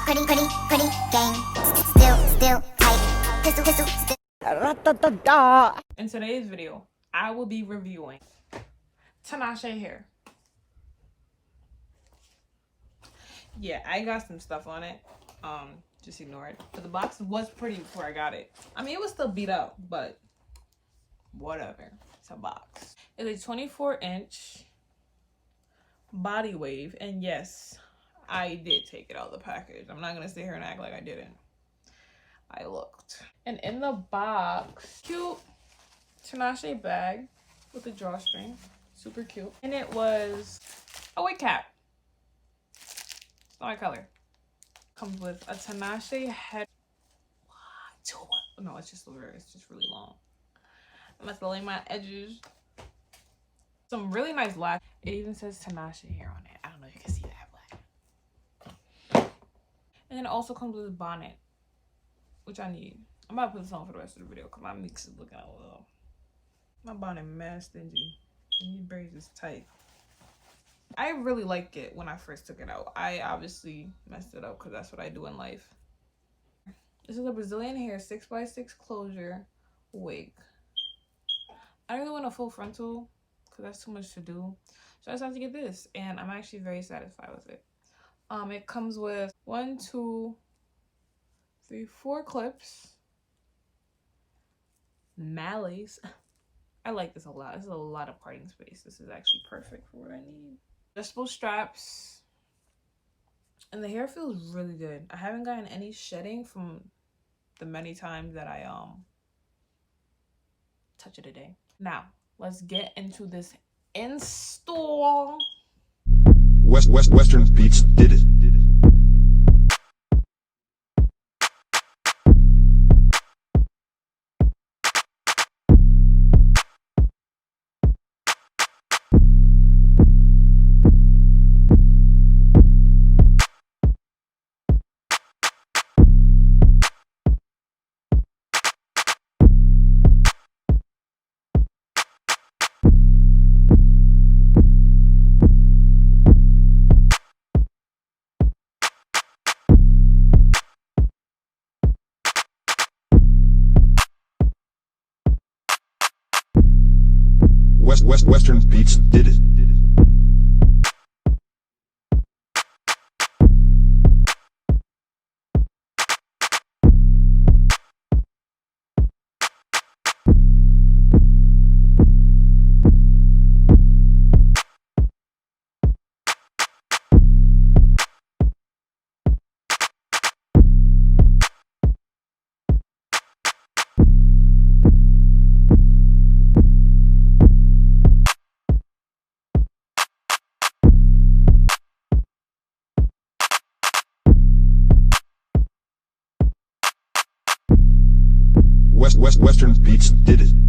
pretty gang. Still tight. Pistol, still. In today's video, I will be reviewing Tinashe Hair. Yeah, I got some stuff on it. Just ignore it. But the box was pretty before I got it. I mean, it was still beat up, but whatever. It's a box. It's a 24-inch body wave, and yes, I did take it out of the package. I'm not gonna sit here and act like I didn't. I looked. And in the box, cute Tinashe bag with a drawstring. Super cute. And it was a wig cap. It's not my color. Comes with a Tinashe head. What? No, it's just really long. I'm gonna lay my edges. Some really nice lash. It even says Tinashe Hair on it. I don't know if you can see that black. And then it also comes with a bonnet, which I need. I'm about to put this on for the rest of the video because my mix is looking a little. My bonnet mad stingy. And these braids is tight. I really liked it when I first took it out. I obviously messed it up because that's what I do in life. This is a Brazilian hair 6x6 closure wig. I don't really want a full frontal because that's too much to do. So I decided to get this, and I'm actually very satisfied with it. It comes with 1, 2, 3, 4 clips. Malleys. I like this a lot. This is a lot of parting space. This is actually perfect for what I need. Adjustable straps. And the hair feels really good. I haven't gotten any shedding from the many times that I touch it a day. Now, let's get into this install. Western Beats did it. Western Beats did it. Western Beats did it.